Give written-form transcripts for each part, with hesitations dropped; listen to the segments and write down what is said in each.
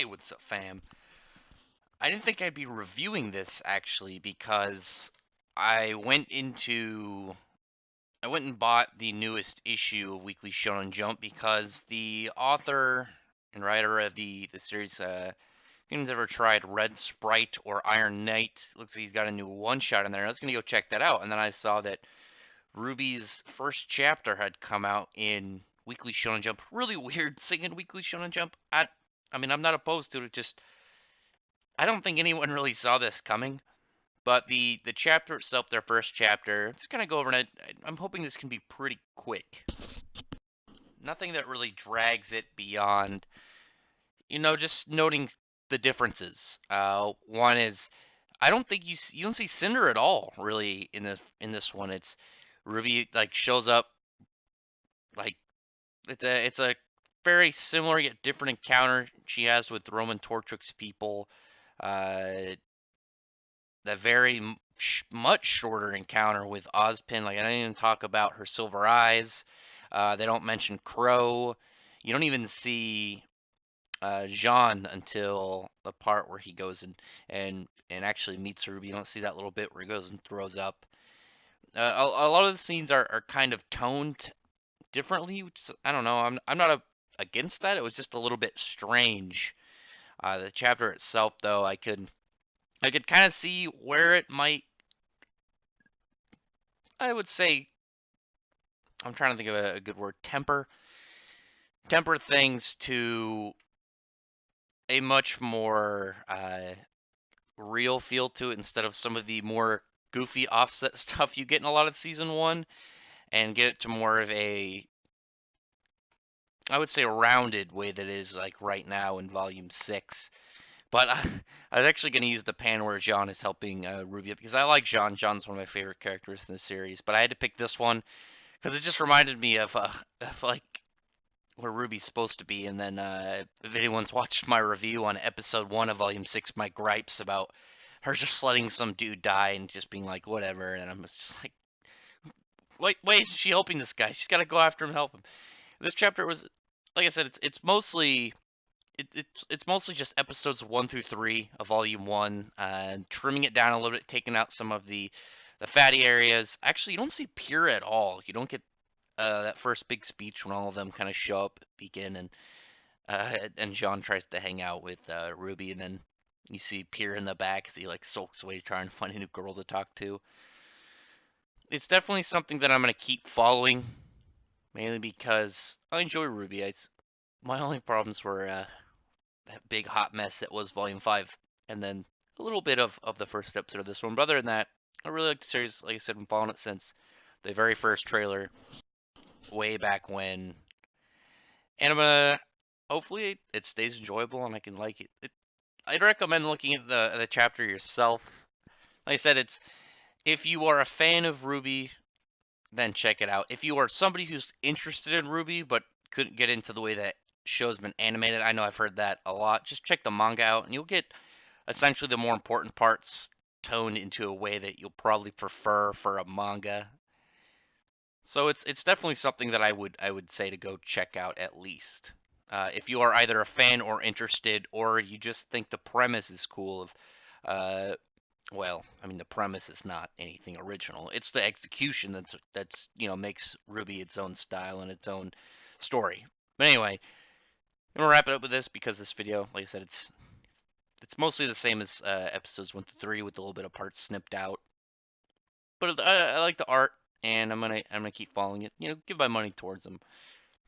what's up, fam? I didn't think I'd be reviewing this actually because I went into I went and bought the newest issue of Weekly Shonen Jump because the author and writer of the series, if anyone's ever tried Red Sprite or Iron Knight, looks like he's got a new one shot in there. I was gonna go check that out, and then I saw that RWBY's first chapter had come out in Weekly Shonen Jump. Really weird singing Weekly Shonen Jump. I mean, I'm not opposed to it. Just I don't think anyone really saw this coming. But the chapter itself, their first chapter, let's kind of go over it. I'm hoping this can be pretty quick. Nothing that really drags it beyond, just noting the differences. One is I don't think you don't see Cinder at all really in this one. It's Ruby like shows up like it's a very similar yet different encounter she has with Roman Tortrix people. Uh, the very much shorter encounter with Ozpin. Like I didn't even talk about her silver eyes. They don't mention Crow. You don't even see Jean until the part where he goes and actually meets Ruby. You don't see that little bit where he goes and throws up. A lot of the scenes are kind of toned differently, which I don't know. I'm not against that. It was just a little bit strange. The chapter itself, though, I could kind of see where it might. I would say I'm trying to think of a good word. Temper things to a much more real feel to it instead of some of the more goofy offset stuff you get in a lot of season one, and get it to more of a, I would say, a rounded way that is like right now in volume 6. But I was actually going to use the pan where Jean is helping Ruby up because I like Jean. Jean's one of my favorite characters in the series, but I had to pick this one because it just reminded me of like where Ruby's supposed to be. And then if anyone's watched my review on episode 1 of volume 6, my gripes about her just letting some dude die and just being like whatever, and I'm just like, wait, is she helping this guy? She's got to go after him and help him. This chapter was, like I said, it's mostly it's mostly just episodes 1 through 3 of volume 1, trimming it down a little bit, taking out some of the fatty areas. Actually, you don't see Pure at all. You don't get that first big speech when all of them kind of show up, begin, and Jean tries to hang out with Ruby, and then you see Pure in the back as he like sulks away trying to find a new girl to talk to. It's definitely something that I'm gonna keep following, mainly because I enjoy Ruby. My only problems were that big hot mess that was Volume 5, and then a little bit of the first episode of this one. But other than that, I really like the series. Like I said, I'm following it since the very first trailer, way back when. And I'm gonna, hopefully it stays enjoyable and I can like it. I'd recommend looking at the chapter yourself. Like I said, it's if you are a fan of RWBY, then check it out. If you are somebody who's interested in RWBY but couldn't get into the way that show's been animated, I know I've heard that a lot. Just check the manga out, and you'll get essentially the more important parts toned into a way that you'll probably prefer for a manga. So it's definitely something that I would say to go check out at least. If you are either a fan or interested, or you just think the premise is cool of, uh, well, I mean the premise is not anything original. It's the execution that's makes RWBY its own style and its own story. But anyway, I'm gonna wrap it up with this because this video, like I said, it's mostly the same as episodes 1 through 3 with a little bit of parts snipped out. But I like the art, and I'm gonna keep following it. Give my money towards them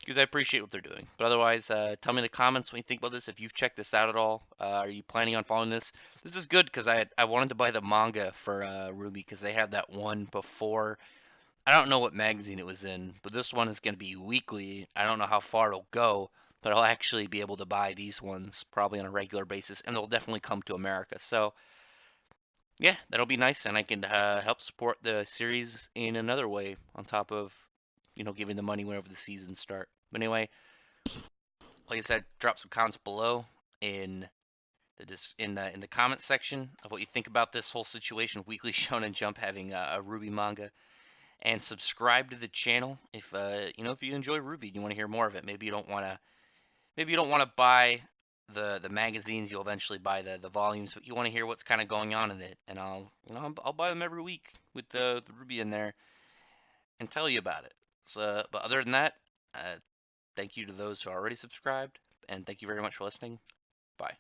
because I appreciate what they're doing. But otherwise, tell me in the comments what you think about this. If you've checked this out at all, are you planning on following this? This is good because I wanted to buy the manga for RWBY because they had that one before. I don't know what magazine it was in, but this one is going to be weekly. I don't know how far it'll go, but I'll actually be able to buy these ones probably on a regular basis, and they'll definitely come to America. So yeah, that'll be nice, and I can help support the series in another way on top of, giving the money whenever the seasons start. But anyway, like I said, drop some comments below in in the comment section of what you think about this whole situation. Weekly Shonen Jump having a RWBY manga, and subscribe to the channel if you enjoy RWBY and you want to hear more of it. Maybe you don't want to buy the magazines. You'll eventually buy the volumes, but you want to hear what's kind of going on in it, and I'll buy them every week with the RWBY in there and tell you about it. So, but other than that, thank you to those who already subscribed, and thank you very much for listening. Bye.